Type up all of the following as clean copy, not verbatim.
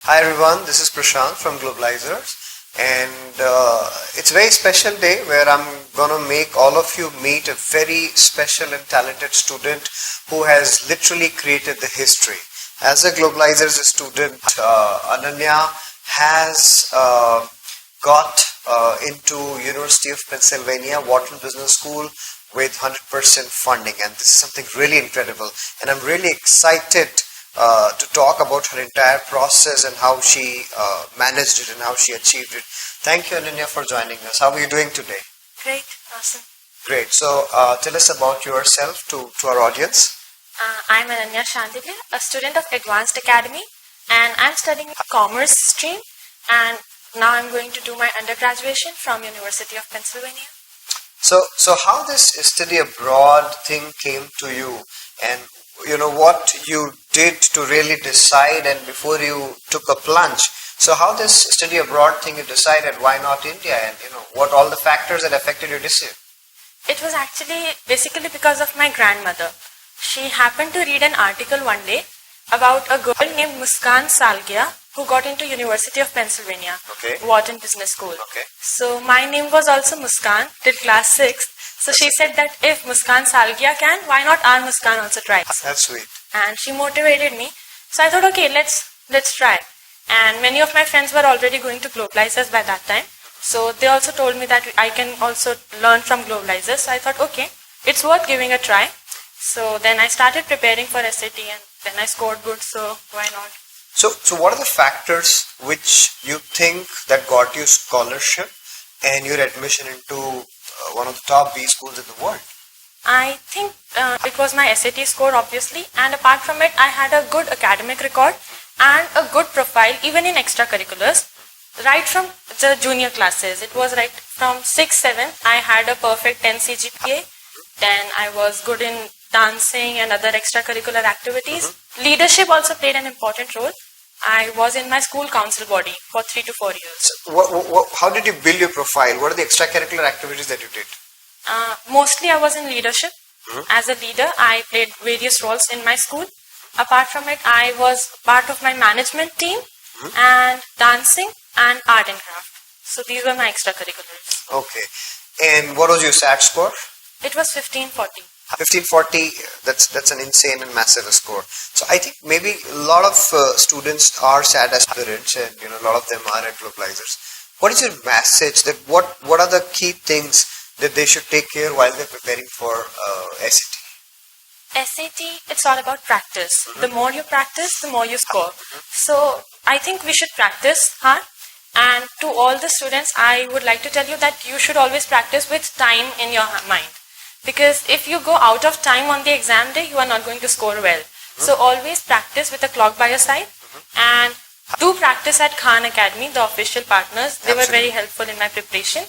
Hi everyone, this is Prashant from Globalizers, and it's a very special day where I'm gonna make all of you meet a very special and talented student who has literally created the history. As a Globalizers student, Ananya has got into University of Pennsylvania Wharton Business School with 100% funding, and this is something really incredible, and I'm really excited to talk about her entire process and how she managed it and how she achieved it. Thank you, Ananya, for joining us. How are you doing today? Great, awesome. Great. So tell us about yourself to our audience. I'm Anannya Shandilya, a student of Advanced Academy, and I'm studying Commerce stream, and now I'm going to do my undergraduation from University of Pennsylvania. So how this study abroad thing came to you, and what you did to really decide, and before you took a plunge. So how this study abroad thing you decided why not India, and what all the factors that affected your decision? It was actually basically because of my grandmother. She happened to read an article one day about a girl named Muskan Salgia who got into University of Pennsylvania, Wharton Business School. Okay. So my name was also Muskan till class 6th. So she said that if Muskan Salgia can, why not our Muskan also try? That's sweet. And she motivated me. So I thought, okay, let's try. And many of my friends were already going to Globalizers by that time. So they also told me that I can also learn from Globalizers. So I thought, okay, it's worth giving a try. So then I started preparing for SAT, and then I scored good, so why not? So what are the factors which you think that got you scholarship and your admission into one of the top B schools in the world? I think it was my SAT score, obviously, and apart from it, I had a good academic record and a good profile even in extracurriculars. Right from the junior classes, it was right from 6, 7, I had a perfect 10 CGPA. Then I was good in dancing and other extracurricular activities. Leadership also played an important role. I was in my school council body for 3 to 4 years. So how did you build your profile? What are the extracurricular activities that you did? Mostly I was in leadership. As a leader, I played various roles in my school. Apart from it, I was part of my management team and dancing and art and craft. So these were my extracurriculars. Okay. And what was your SAT score? It was 1540. 1540, that's an insane and massive score. So I think maybe a lot of students are SAT aspirants, and a lot of them are at Globalizers. What is your message? That what are the key things that they should take care while they're preparing for SAT? SAT, it's all about practice. The more you practice, the more you score. So I think we should practice hard. And to all the students, I would like to tell you that you should always practice with time in your mind. Because if you go out of time on the exam day, you are not going to score well. So always practice with a clock by your side. And do practice at Khan Academy, the official partners. They were very helpful in my preparation.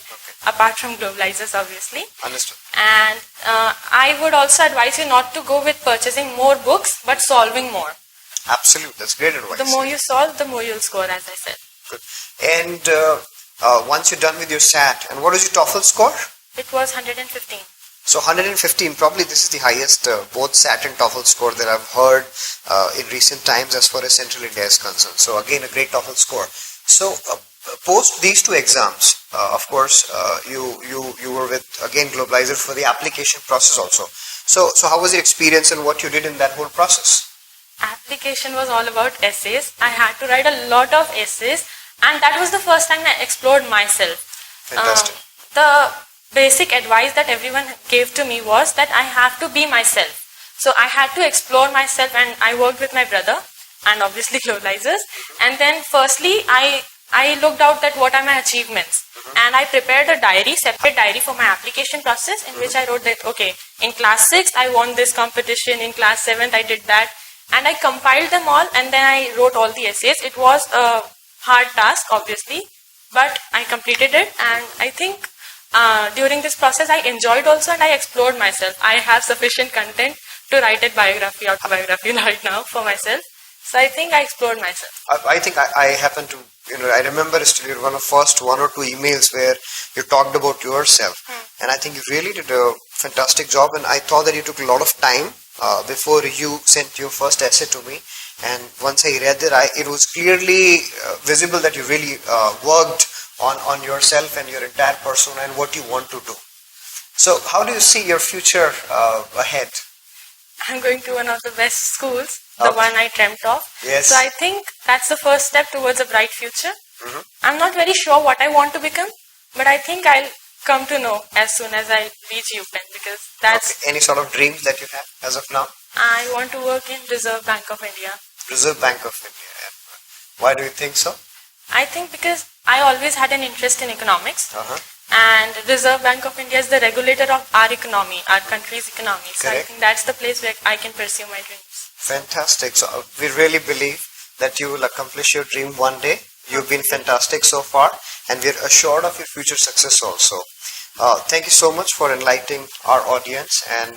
Apart from Globalizers, obviously. Understood. And I would also advise you not to go with purchasing more books, but solving more. Absolutely. That's great advice. The more you solve, the more you'll score, as I said. Good. And once you're done with your SAT, and what was your TOEFL score? It was 115. So 115, probably this is the highest both SAT and TOEFL score that I've heard in recent times as far as Central India is concerned. So again, a great TOEFL score. So post these two exams, of course, you were with, again, Globalizer for the application process also. So how was your experience and what you did in that whole process? Application was all about essays. I had to write a lot of essays, and that was the first time I explored myself. Fantastic. The basic advice that everyone gave to me was that I have to be myself. So I had to explore myself, and I worked with my brother and obviously Globalizers. And then firstly, I looked out at what are my achievements, and I prepared a diary, separate diary for my application process, in which I wrote that, okay, in class 6 I won this competition, in class 7th I did that, and I compiled them all, and then I wrote all the essays. It was a hard task, obviously, but I completed it, and I think during this process I enjoyed also, and I explored myself. I have sufficient content to write a biography, autobiography right now for myself. So I think I explored myself. I think I happen to, I remember still one of the first 1 or 2 emails where you talked about yourself. And I think you really did a fantastic job, and I thought that you took a lot of time before you sent your first essay to me. And once I read it, it was clearly visible that you really worked on yourself and your entire persona and what you want to do. So how do you see your future ahead? I'm going to one of the best schools, the Okay. one I dreamt of. Yes. So I think that's the first step towards a bright future. Mhm. I'm not very sure what I want to become, but I think I'll come to know as soon as I reach UPenn, because that's Okay. Any sort of dreams that you have as of now? I want to work in Reserve Bank of India. Reserve Bank of India. Why do you think so? I think because I always had an interest in economics, Uh-huh. and Reserve Bank of India is the regulator of our economy, our country's economy. So I Correct. think that's the place where I can pursue my dreams. Fantastic. So we really believe that you will accomplish your dream one day. You've been fantastic so far, and we're assured of your future success also. Thank you so much for enlightening our audience, and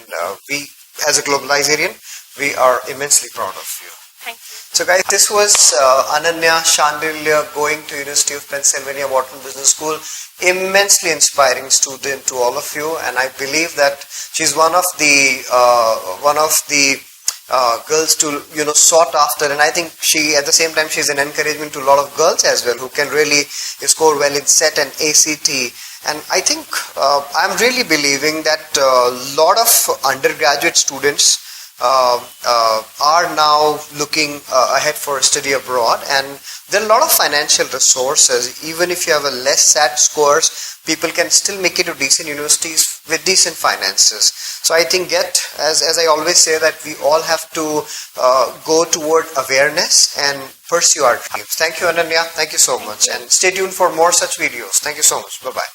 we, as a globalizerian, we are immensely proud of you. Thank you. So guys, this was Anannya Shandilya going to University of Pennsylvania Wharton Business School. Immensely inspiring student to all of you, and I believe that she's one of the girls to sought after, and I think she at the same time she's an encouragement to a lot of girls as well who can really score well in SET and ACT. And I think I'm really believing that a lot of undergraduate students are now looking ahead for study abroad, and there are a lot of financial resources. Even if you have a less SAT scores, people can still make it to decent universities with decent finances. So I think as I always say, that we all have to go toward awareness and pursue our dreams. Thank you, Ananya. Thank you so much, and stay tuned for more such videos. Thank you so much. Bye bye.